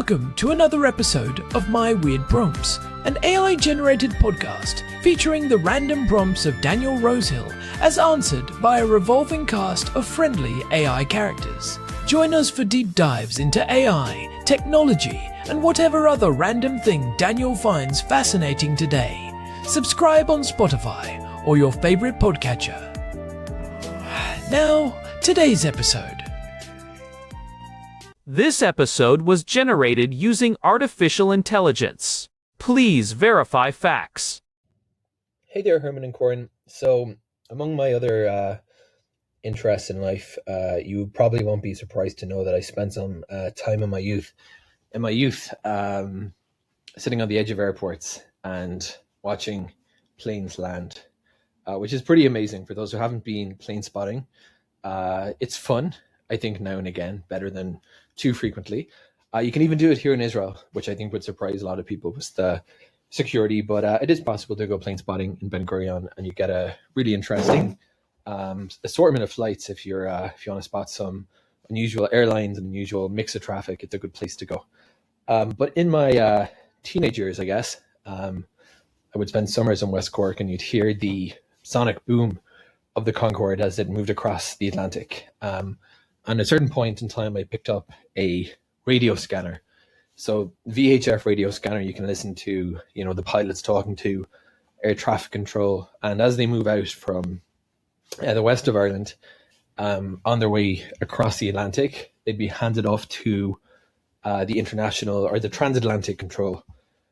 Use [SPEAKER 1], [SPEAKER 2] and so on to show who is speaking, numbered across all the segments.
[SPEAKER 1] Welcome to another episode of My Weird Prompts, an AI-generated podcast featuring the random prompts of Daniel Rosehill as answered by a revolving cast of friendly AI characters. Join us for deep dives into AI, technology, and whatever other random thing Daniel finds fascinating today. Subscribe on Spotify or your favorite podcatcher. Now, today's episode.
[SPEAKER 2] This episode was generated using artificial intelligence. Please verify facts.
[SPEAKER 3] Hey there, Herman and Corin. So, among my other interests in life, you probably won't be surprised to know that I spent some time in my youth, sitting on the edge of airports and watching planes land, which is pretty amazing. For those who haven't been plane spotting, it's fun, I think, now and again, better than too frequently. You can even do it here in Israel, which I think would surprise a lot of people with the security, but it is possible to go plane spotting in Ben Gurion, and you get a really interesting assortment of flights if you want to spot some unusual airlines and unusual mix of traffic. It's a good place to go. But in my teenage years, I guess, I would spend summers in West Cork, and you'd hear the sonic boom of the Concorde as it moved across the Atlantic. At a certain point in time, I picked up a radio scanner. So VHF radio scanner, you can listen to, the pilots talking to air traffic control. And as they move out from the west of Ireland, on their way across the Atlantic, they'd be handed off to the international or the transatlantic control,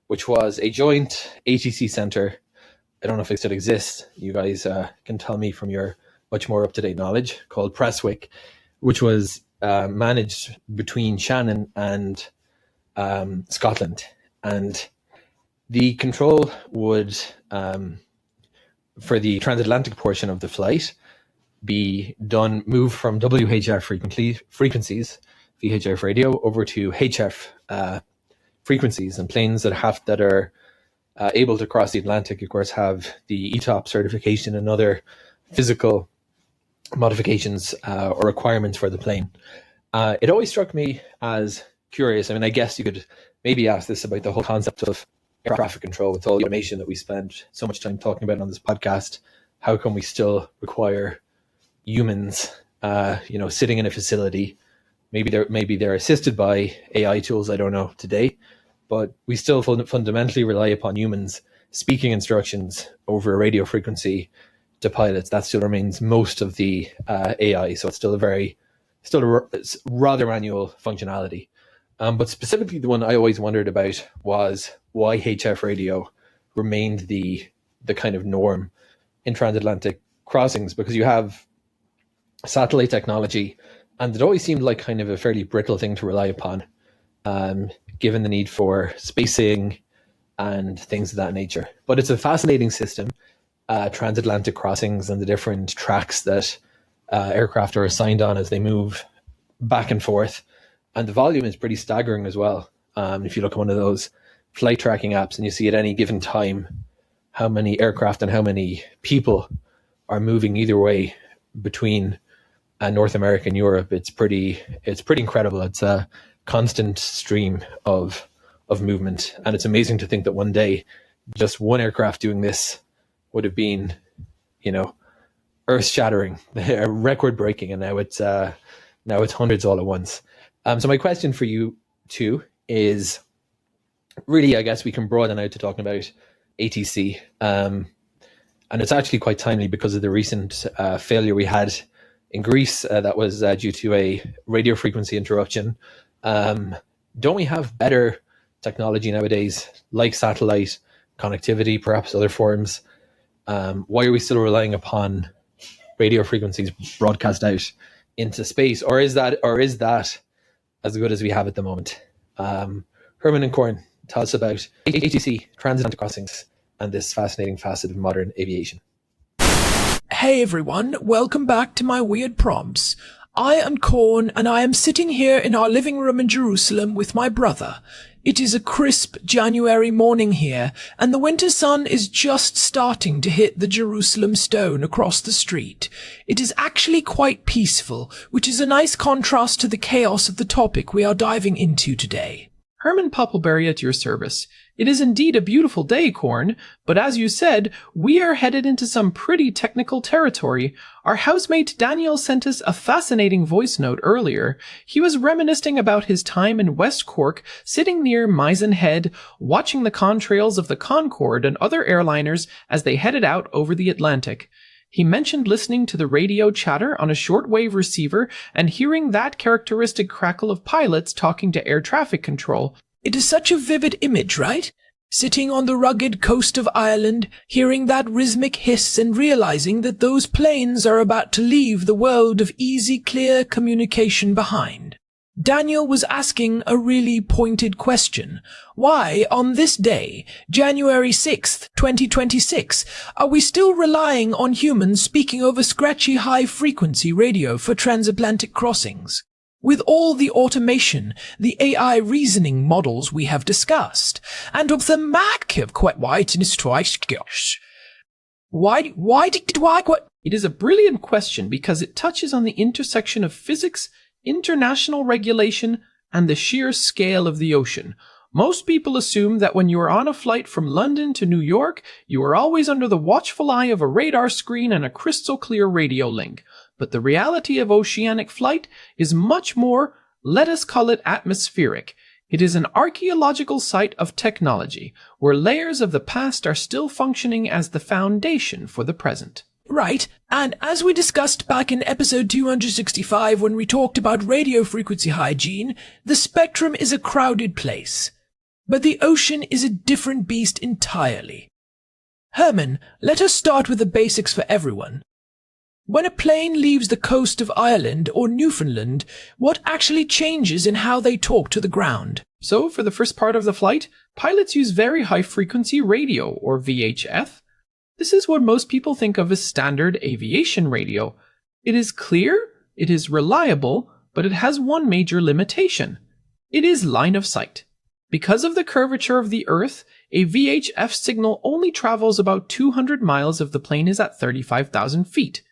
[SPEAKER 3] which was a joint ATC center. I don't know if it still exists. You guys can tell me from your much more up-to-date knowledge, called Prestwick, which was managed between Shannon and Scotland. And the control would, for the transatlantic portion of the flight, move from WHF frequencies, VHF radio, over to HF frequencies. And planes that are able to cross the Atlantic, of course, have the ETOP certification and other physical modifications or requirements for the plane. It always struck me as curious. I mean, I guess you could maybe ask this about the whole concept of air traffic control with all the automation that we spend so much time talking about on this podcast. How come we still require humans, sitting in a facility? Maybe they're assisted by AI tools, I don't know today, but we still fundamentally rely upon humans speaking instructions over a radio frequency to pilots. That still remains most of the AI, so it's still a rather manual functionality. But specifically, the one I always wondered about was why HF radio remained the kind of norm in transatlantic crossings, because you have satellite technology, and it always seemed like kind of a fairly brittle thing to rely upon, given the need for spacing and things of that nature. But it's a fascinating system. Transatlantic crossings and the different tracks that aircraft are assigned on as they move back and forth. And the volume is pretty staggering as well. If you look at one of those flight tracking apps and you see at any given time how many aircraft and how many people are moving either way between North America and Europe, it's pretty incredible. It's a constant stream of movement. And it's amazing to think that one day just one aircraft doing this would have been, earth-shattering, record-breaking, and now it's hundreds all at once. So my question for you too is really, I guess we can broaden out to talking about ATC, and it's actually quite timely because of the recent failure we had in Greece that was due to a radio frequency interruption. Don't we have better technology nowadays, like satellite connectivity, perhaps other forms? Why are we still relying upon radio frequencies broadcast out into space, or is that as good as we have at the moment? Herman and Corin, tell us about ATC, transatlantic crossings, and this fascinating facet of modern aviation.
[SPEAKER 1] Hey everyone, welcome back to My Weird Prompts. I am Corn, and I am sitting here in our living room in Jerusalem with my brother. It is a crisp January morning here, and the winter sun is just starting to hit the Jerusalem stone across the street. It is actually quite peaceful, which is a nice contrast to the chaos of the topic we are diving into today. Herman Poppleberry at your service. It is indeed a beautiful day, Corn, but as you said, we are headed into some pretty technical territory. Our housemate Daniel sent us a fascinating voice note earlier. He was reminiscing about his time in West Cork, sitting near Mizen Head, watching the contrails of the Concorde and other airliners as they headed out over the Atlantic. He mentioned listening to the radio chatter on a shortwave receiver and hearing that characteristic crackle of pilots talking to air traffic control.
[SPEAKER 4] It is such a vivid image, right? Sitting on the rugged coast of Ireland, hearing that rhythmic hiss and realizing that those planes are about to leave the world of easy, clear communication behind. Daniel was asking a really pointed question. Why, on this day, January 6th, 2026, are we still relying on humans speaking over scratchy high-frequency radio for transatlantic crossings? With all the automation, the AI reasoning models we have discussed, and of the mac of quite white in what?
[SPEAKER 1] It is a brilliant question because it touches on the intersection of physics, international regulation, and the sheer scale of the ocean. Most people assume that when you are on a flight from London to New York, you are always under the watchful eye of a radar screen and a crystal clear radio link. But the reality of oceanic flight is much more, let us call it atmospheric. It is an archaeological site of technology, where layers of the past are still functioning as the foundation for the present.
[SPEAKER 4] Right, and as we discussed back in episode 265 when we talked about radio frequency hygiene, the spectrum is a crowded place. But the ocean is a different beast entirely. Herman, let us start with the basics for everyone. When a plane leaves the coast of Ireland or Newfoundland, what actually changes in how they talk to the ground?
[SPEAKER 1] So, for the first part of the flight, pilots use very high-frequency radio, or VHF. This is what most people think of as standard aviation radio. It is clear, it is reliable, but it has one major limitation. It is line of sight. Because of the curvature of the Earth, a VHF signal only travels about 200 miles if the plane is at 35,000 feet.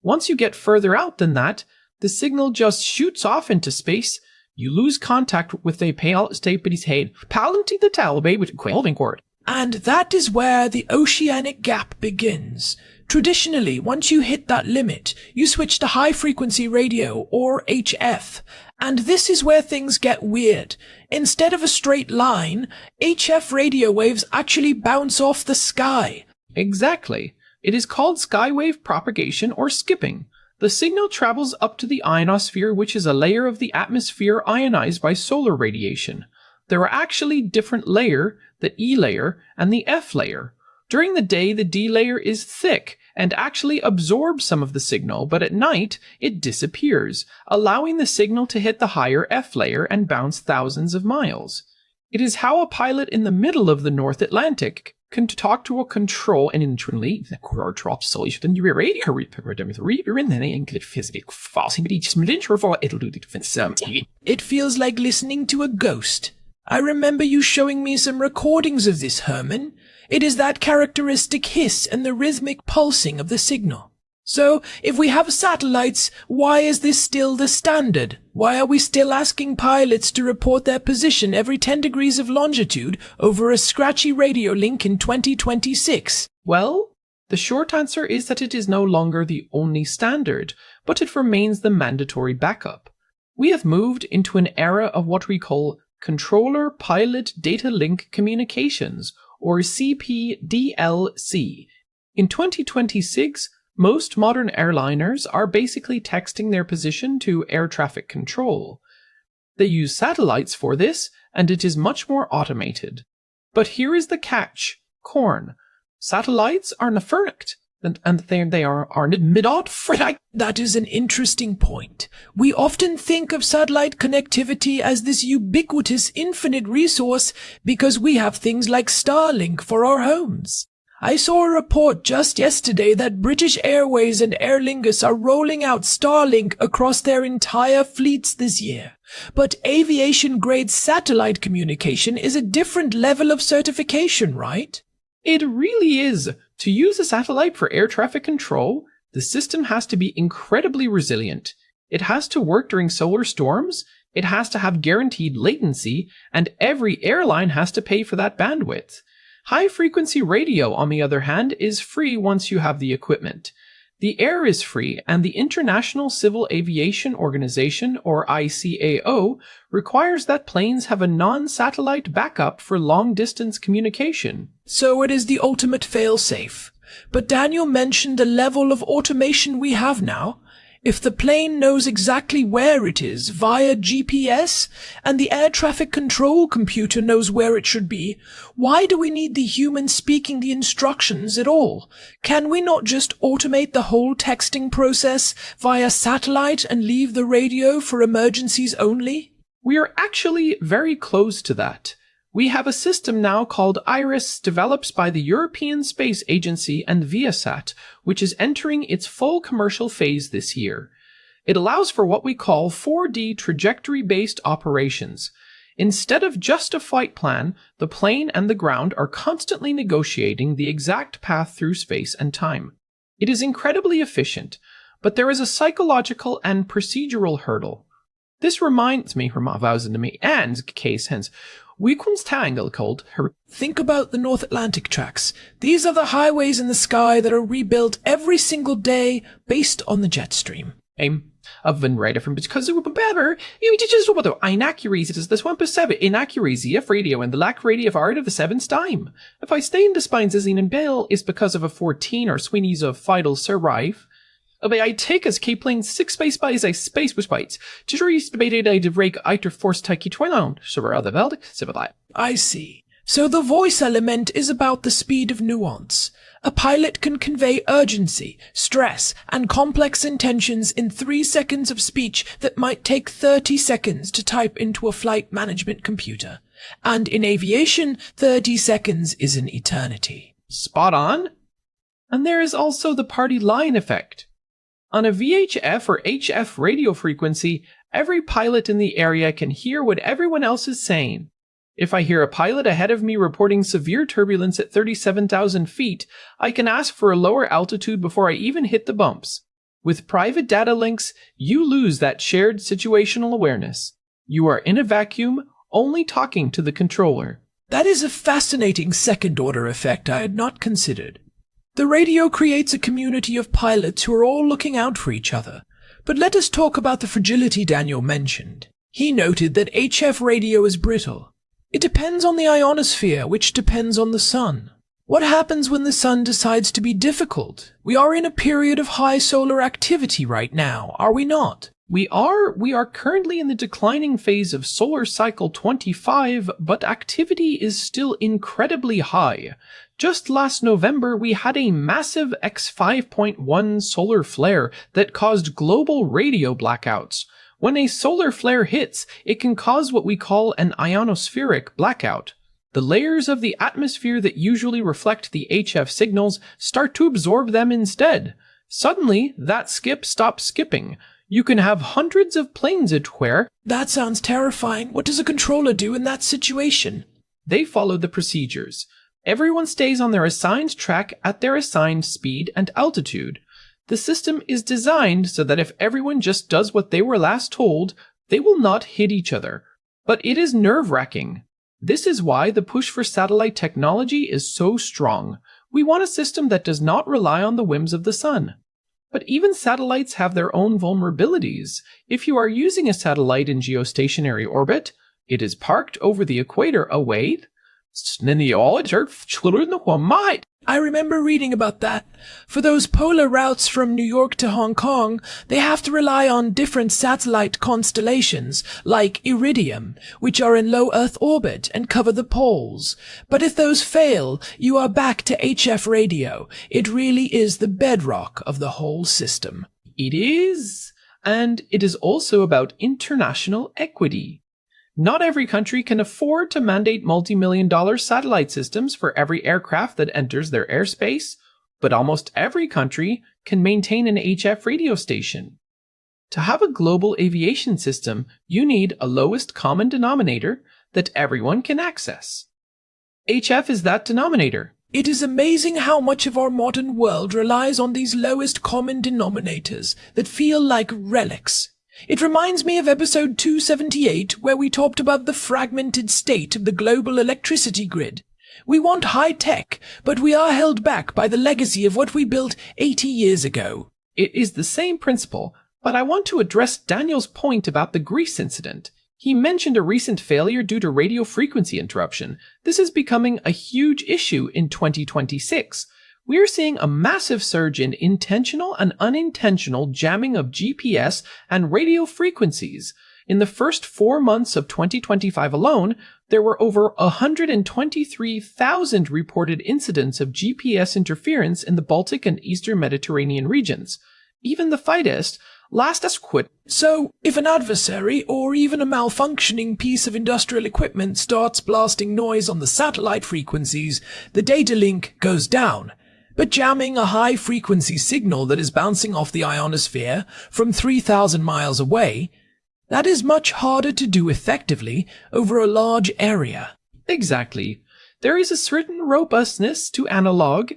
[SPEAKER 1] Once you get further out than that, the signal just shoots off into space. You lose contact with a pale stability's head, palanty the talbay with quelving cord.
[SPEAKER 4] And that is where the oceanic gap begins. Traditionally, once you hit that limit, you switch to high-frequency radio, or HF. And this is where things get weird. Instead of a straight line, HF radio waves actually bounce off the sky.
[SPEAKER 1] Exactly. It is called skywave propagation or skipping. The signal travels up to the ionosphere, which is a layer of the atmosphere ionized by solar radiation. There are actually different layers, the E layer and the F layer. During the day, the D layer is thick and actually absorbs some of the signal, but at night, it disappears, allowing the signal to hit the higher F layer and bounce thousands of miles. It is how a pilot in the middle of the North Atlantic can talk to a control and internally
[SPEAKER 4] It feels like listening to a ghost. I remember you showing me some recordings of this, Herman. It is that characteristic hiss and the rhythmic pulsing of the signal. So, if we have satellites, why is this still the standard? Why are we still asking pilots to report their position every 10 degrees of longitude over a scratchy radio link in 2026?
[SPEAKER 1] Well, the short answer is that it is no longer the only standard, but it remains the mandatory backup. We have moved into an era of what we call Controller-Pilot Data Link Communications, or CPDLC. In 2026, most modern airliners are basically texting their position to air traffic control. They use satellites for this, and it is much more automated. But here is the catch. Corn. Satellites are nefernect, and they are midot.
[SPEAKER 4] That is an interesting point. We often think of satellite connectivity as this ubiquitous infinite resource because we have things like Starlink for our homes. I saw a report just yesterday that British Airways and Aer Lingus are rolling out Starlink across their entire fleets this year. But aviation-grade satellite communication is a different level of certification, right?
[SPEAKER 1] It really is. To use a satellite for air traffic control, the system has to be incredibly resilient. It has to work during solar storms,
[SPEAKER 5] It has to have guaranteed latency, and every airline has to pay for that bandwidth. High-frequency radio, on the other hand, is free once you have the equipment. The air is free, and the International Civil Aviation Organization, or ICAO, requires that planes have a non-satellite backup for long-distance communication.
[SPEAKER 4] So it is the ultimate fail-safe. But Daniel mentioned the level of automation we have now. If the plane knows exactly where it is via GPS, and the air traffic control computer knows where it should be, why do we need the human speaking the instructions at all? Can we not just automate the whole texting process via satellite and leave the radio for emergencies only?
[SPEAKER 5] We are actually very close to that. We have a system now called IRIS, developed by the European Space Agency and Viasat, which is entering its full commercial phase this year. It allows for what we call 4D trajectory-based operations. Instead of just a flight plan, the plane and the ground are constantly negotiating the exact path through space and time. It is incredibly efficient, but there is a psychological and procedural hurdle. This reminds me, and case hence, we called her.
[SPEAKER 4] Think about the North Atlantic tracks. These are the highways in the sky that are rebuilt every single day based on the jet stream.
[SPEAKER 5] Of been right from because it would better. You just about the inaccuracies. It is this 1% inaccuracy of radio and the lack radio of art of the seventh time. If I stay in the spines as in Bill is because of a 14 or Sweeney's of Fidel survive. I take as K-plane 6 space by as a space with bites. Just debated I rake iter force taki twilound, so we're other veld,
[SPEAKER 4] I see. So the voice element is about the speed of nuance. A pilot can convey urgency, stress, and complex intentions in 3 seconds of speech that might take 30 seconds to type into a flight management computer. And in aviation, 30 seconds is an eternity.
[SPEAKER 5] Spot on. And there is also the party line effect. On a VHF or HF radio frequency, every pilot in the area can hear what everyone else is saying. If I hear a pilot ahead of me reporting severe turbulence at 37,000 feet, I can ask for a lower altitude before I even hit the bumps. With private data links, you lose that shared situational awareness. You are in a vacuum, only talking to the controller.
[SPEAKER 4] That is a fascinating second-order effect I had not considered. The radio creates a community of pilots who are all looking out for each other. But let us talk about the fragility Daniel mentioned. He noted that HF radio is brittle. It depends on the ionosphere, which depends on the sun. What happens when the sun decides to be difficult? We are in a period of high solar activity right now, are we not?
[SPEAKER 5] We are currently in the declining phase of solar cycle 25, but activity is still incredibly high. Just last November, we had a massive X5.1 solar flare that caused global radio blackouts. When a solar flare hits, it can cause what we call an ionospheric blackout. The layers of the atmosphere that usually reflect the HF signals start to absorb them instead. Suddenly, that skip stops skipping. You can have hundreds of planes where...
[SPEAKER 4] That sounds terrifying. What does a controller do in that situation?
[SPEAKER 5] They follow the procedures. Everyone stays on their assigned track at their assigned speed and altitude. The system is designed so that if everyone just does what they were last told, they will not hit each other. But it is nerve-wracking. This is why the push for satellite technology is so strong. We want a system that does not rely on the whims of the sun. But even satellites have their own vulnerabilities. If you are using a satellite in geostationary orbit, it is parked over the equator away.
[SPEAKER 4] I remember reading about that. For those polar routes from New York to Hong Kong, they have to rely on different satellite constellations, like Iridium, which are in low Earth orbit and cover the poles. But if those fail, you are back to HF radio. It really is the bedrock of the whole system.
[SPEAKER 5] It is. And it is also about international equity. Not every country can afford to mandate multi-million-dollar satellite systems for every aircraft that enters their airspace, but almost every country can maintain an HF radio station. To have a global aviation system, you need a lowest common denominator that everyone can access. HF is that denominator.
[SPEAKER 4] It is amazing how much of our modern world relies on these lowest common denominators that feel like relics. It reminds me of episode 278, where we talked about the fragmented state of the global electricity grid. We want high tech, but we are held back by the legacy of what we built 80 years ago.
[SPEAKER 5] It is the same principle, but I want to address Daniel's point about the Greece incident. He mentioned a recent failure due to radio frequency interruption. This is becoming a huge issue in 2026. We are seeing a massive surge in intentional and unintentional jamming of GPS and radio frequencies. In the first 4 months of 2025 alone, there were over 123,000 reported incidents of GPS interference in the Baltic and Eastern Mediterranean regions. Even the fightest last us quit.
[SPEAKER 4] So, if an adversary or even a malfunctioning piece of industrial equipment starts blasting noise on the satellite frequencies, the data link goes down. But jamming a high-frequency signal that is bouncing off the ionosphere from 3,000 miles away, that is much harder to do effectively over a large area.
[SPEAKER 5] Exactly. There is a certain robustness to analog.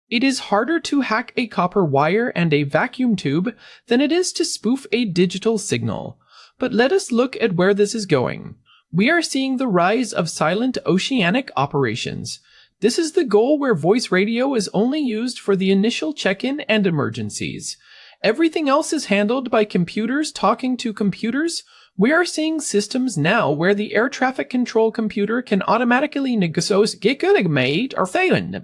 [SPEAKER 5] It is harder to hack a copper wire and a vacuum tube than it is to spoof a digital signal. But let us look at where this is going. We are seeing the rise of silent oceanic operations. This is the goal where voice radio is only used for the initial check-in and emergencies. Everything else is handled by computers talking to computers. We are seeing systems now where the air traffic control computer can automatically negotiate or failing.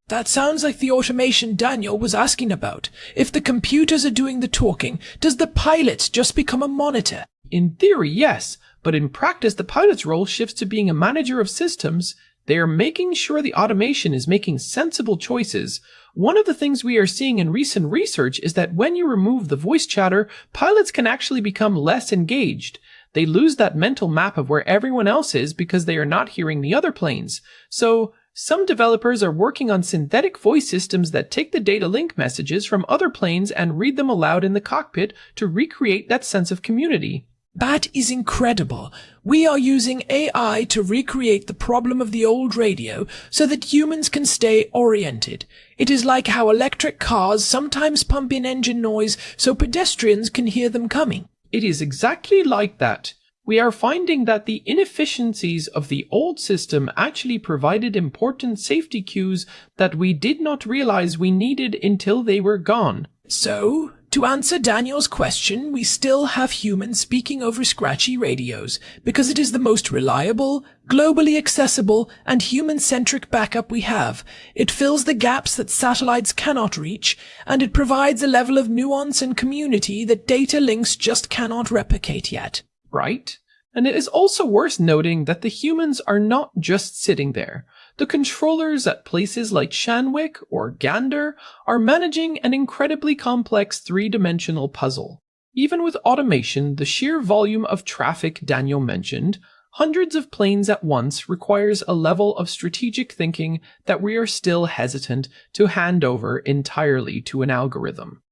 [SPEAKER 4] That sounds like the automation Daniel was asking about. If the computers are doing the talking, does the pilot just become a monitor?
[SPEAKER 5] In theory, yes, but in practice the pilot's role shifts to being a manager of systems. They are making sure the automation is making sensible choices. One of the things we are seeing in recent research is that when you remove the voice chatter, pilots can actually become less engaged. They lose that mental map of where everyone else is because they are not hearing the other planes. So, some developers are working on synthetic voice systems that take the data link messages from other planes and read them aloud in the cockpit to recreate that sense of community.
[SPEAKER 4] That is incredible. We are using AI to recreate the problem of the old radio so that humans can stay oriented. It is like how electric cars sometimes pump in engine noise so pedestrians can hear them coming.
[SPEAKER 5] It is exactly like that. We are finding that the inefficiencies of the old system actually provided important safety cues that we did not realize we needed until they were gone.
[SPEAKER 4] So, to answer Daniel's question, we still have humans speaking over scratchy radios because it is the most reliable, globally accessible, and human-centric backup we have. It fills the gaps that satellites cannot reach, and it provides a level of nuance and community that data links just cannot replicate yet.
[SPEAKER 5] Right? And it is also worth noting that the humans are not just sitting there. The controllers at places like Shanwick or Gander are managing an incredibly complex three-dimensional puzzle. Even with automation, the sheer volume of traffic Daniel mentioned, hundreds of planes at once, requires a level of strategic thinking that we are still hesitant to hand over entirely to an algorithm.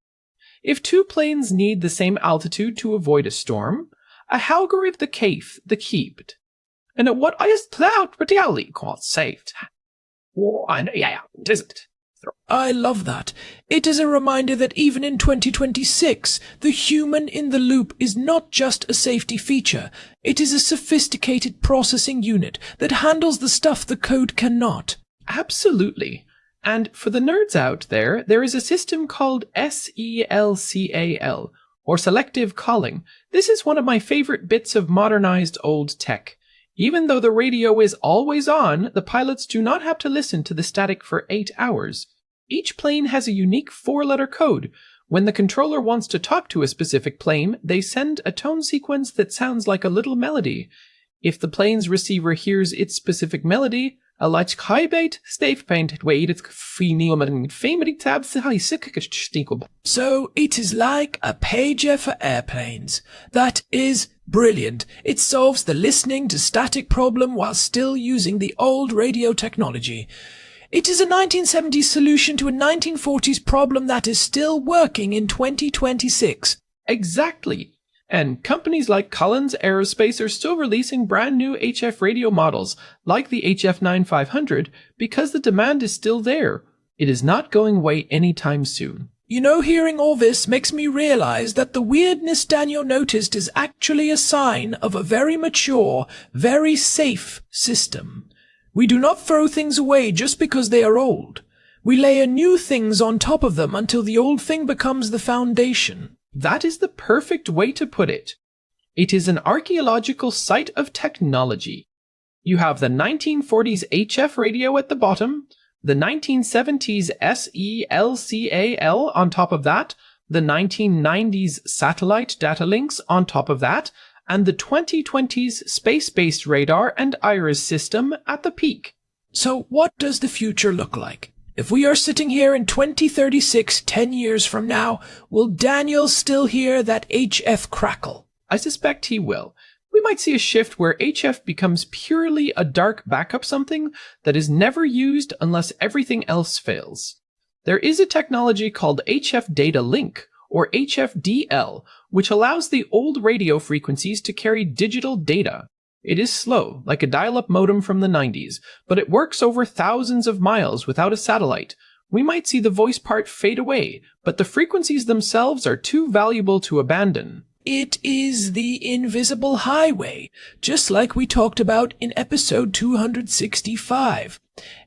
[SPEAKER 5] If two planes need the same altitude to avoid a storm, a algorithm the kept. And at what is cloud particularly quite saved.
[SPEAKER 4] I love that. It is a reminder that even in 2026, the human in the loop is not just a safety feature. It is a sophisticated processing unit that handles the stuff the code cannot.
[SPEAKER 5] Absolutely. And for the nerds out there, there is a system called SELCAL, or selective calling. This is one of my favorite bits of modernized old tech. Even though the radio is always on, the pilots do not have to listen to the static for 8 hours. Each plane has a unique 4-letter code. When the controller wants to talk to a specific plane, they send a tone sequence that sounds like a little melody. If the plane's receiver hears its specific melody, a light skybait stavepaint weighted
[SPEAKER 4] So it is like a pager for airplanes. That is brilliant. It solves the listening to static problem while still using the old radio technology. It is a 1970s solution to a 1940s problem that is still working in 2026.
[SPEAKER 5] Exactly. And companies like Collins Aerospace are still releasing brand new HF radio models, like the HF9500, because the demand is still there. It is not going away anytime soon.
[SPEAKER 4] You know, hearing all this makes me realize that the weirdness Daniel noticed is actually a sign of a very mature, very safe system. We do not throw things away just because they are old. We layer new things on top of them until the old thing becomes the foundation.
[SPEAKER 5] That is the perfect way to put it. It is an archaeological site of technology. You have the 1940s HF radio at the bottom, the 1970s SELCAL on top of that, the 1990s satellite data links on top of that, and the 2020s space-based radar and IRIS system at the peak.
[SPEAKER 4] So what does the future look like? If we are sitting here in 2036, 10 years from now, will Daniel still hear that HF crackle?
[SPEAKER 5] I suspect he will. We might see a shift where HF becomes purely a dark backup something that is never used unless everything else fails. There is a technology called HF data link, or HFDL, which allows the old radio frequencies to carry digital data. It is slow, like a dial-up modem from the 90s, but it works over thousands of miles without a satellite. We might see the voice part fade away, but the frequencies themselves are too valuable to abandon.
[SPEAKER 4] It is the invisible highway, just like we talked about in episode 265.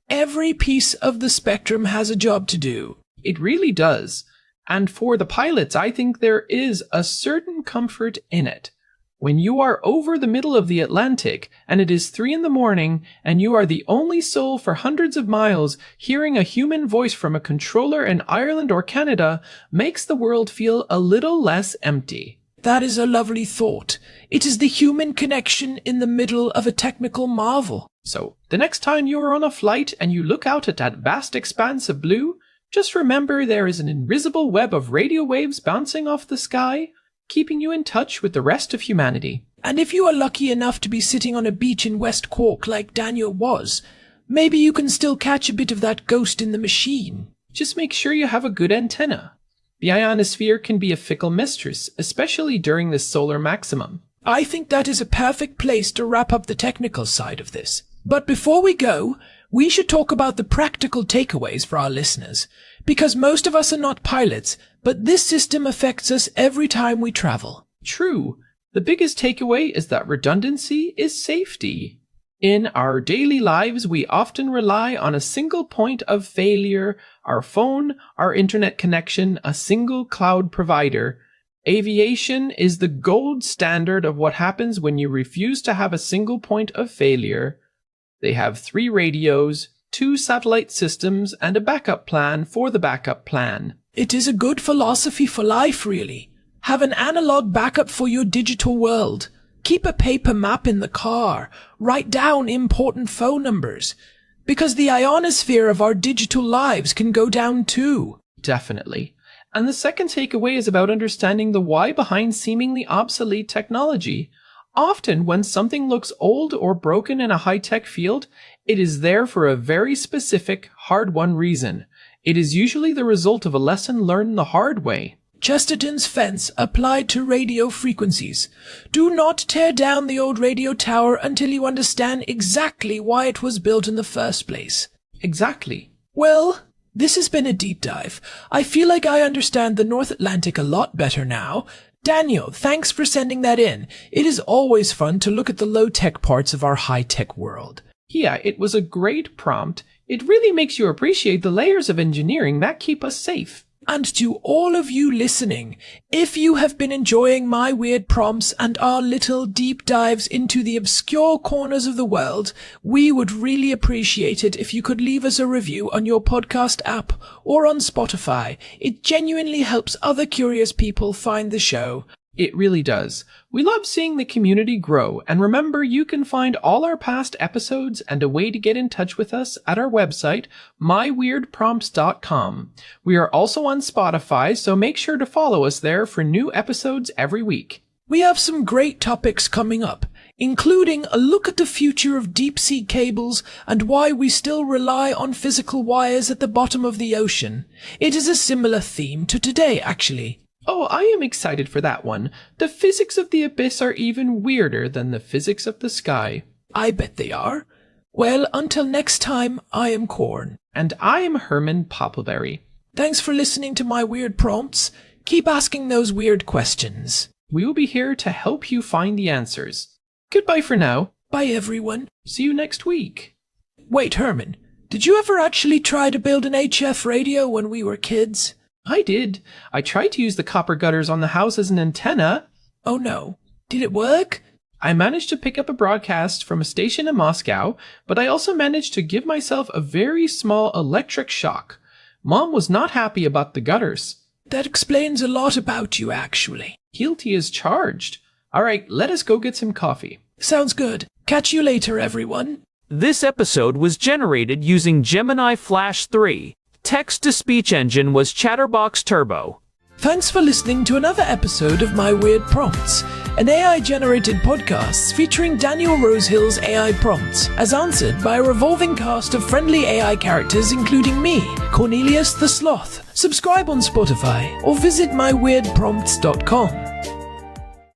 [SPEAKER 4] Every piece of the spectrum has a job to do.
[SPEAKER 5] It really does. And for the pilots, I think there is a certain comfort in it. When you are over the middle of the Atlantic and it is 3 a.m. and you are the only soul for hundreds of miles, hearing a human voice from a controller in Ireland or Canada makes the world feel a little less empty.
[SPEAKER 4] That is a lovely thought. It is the human connection in the middle of a technical marvel.
[SPEAKER 5] So, the next time you are on a flight and you look out at that vast expanse of blue, just remember there is an invisible web of radio waves bouncing off the sky, keeping you in touch with the rest of humanity.
[SPEAKER 4] And if you are lucky iough to be sitting on a beach in West Cork like Daniel was, maybe you can still catch a bit of that ghost in the machine.
[SPEAKER 5] Just make sure you have a good antenna. The ionosphere can be a fickle mistress, especially during the solar maximum.
[SPEAKER 4] I think that is a perfect place to wrap up the technical side of this. But before we go, we should talk about the practical takeaways for our listeners, because most of us are not pilots, but this system affects us every time we travel.
[SPEAKER 5] True. The biggest takeaway is that redundancy is safety. In our daily lives, we often rely on a single point of failure, our phone, our internet connection, a single cloud provider. Aviation is the gold standard of what happens when you refuse to have a single point of failure. They have 3 radios, 2 satellite systems, and a backup plan for the backup plan.
[SPEAKER 4] It is a good philosophy for life, really. Have an analog backup for your digital world. Keep a paper map in the car. Write down important phone numbers. Because the ionosphere of our digital lives can go down too.
[SPEAKER 5] Definitely. And the second takeaway is about understanding the why behind seemingly obsolete technology. Often, when something looks old or broken in a high-tech field, it is there for a very specific, hard-won reason. It is usually the result of a lesson learned the hard way.
[SPEAKER 4] Chesterton's fence applied to radio frequencies. Do not tear down the old radio tower until you understand exactly why it was built in the first place.
[SPEAKER 5] Exactly.
[SPEAKER 4] Well, this has been a deep dive. I feel like I understand the North Atlantic a lot better now. Daniel, thanks for sending that in. It is always fun to look at the low-tech parts of our high-tech world.
[SPEAKER 5] Yeah, it was a great prompt. It really makes you appreciate the layers of engineering that keep us safe.
[SPEAKER 4] And to all of you listening, if you have been enjoying my weird prompts and our little deep dives into the obscure corners of the world, we would really appreciate it if you could leave us a review on your podcast app or on Spotify. It genuinely helps other curious people find the show.
[SPEAKER 5] It really does. We love seeing the community grow, and remember you can find all our past episodes and a way to get in touch with us at our website, myweirdprompts.com. We are also on Spotify, so make sure to follow us there for new episodes every week.
[SPEAKER 4] We have some great topics coming up, including a look at the future of deep-sea cables and why we still rely on physical wires at the bottom of the ocean. It is a similar theme to today, actually.
[SPEAKER 5] Oh, I am excited for that one. The physics of the abyss are even weirder than the physics of the sky.
[SPEAKER 4] I bet they are. Well, until next time, I am Corn.
[SPEAKER 5] And I am Herman Poppleberry.
[SPEAKER 4] Thanks for listening to my weird prompts. Keep asking those weird questions.
[SPEAKER 5] We will be here to help you find the answers. Goodbye for now.
[SPEAKER 4] Bye, everyone.
[SPEAKER 5] See you next week.
[SPEAKER 4] Wait, Herman, did you ever actually try to build an HF radio when we were kids?
[SPEAKER 5] I did. I tried to use the copper gutters on the house as an antenna.
[SPEAKER 4] Oh no. Did it work?
[SPEAKER 5] I managed to pick up a broadcast from a station in Moscow, but I also managed to give myself a very small electric shock. Mom was not happy about the gutters.
[SPEAKER 4] That explains a lot about you, actually.
[SPEAKER 5] Guilty as charged. All right, let us go get some coffee.
[SPEAKER 4] Sounds good. Catch you later, everyone.
[SPEAKER 2] This episode was generated using Gemini Flash 3. Text-to-speech engine was Chatterbox Turbo.
[SPEAKER 4] Thanks for listening to another episode of My Weird Prompts, an AI-generated podcast featuring Daniel Rosehill's AI prompts, as answered by a revolving cast of friendly AI characters including me, Cornelius the Sloth. Subscribe on Spotify or visit myweirdprompts.com.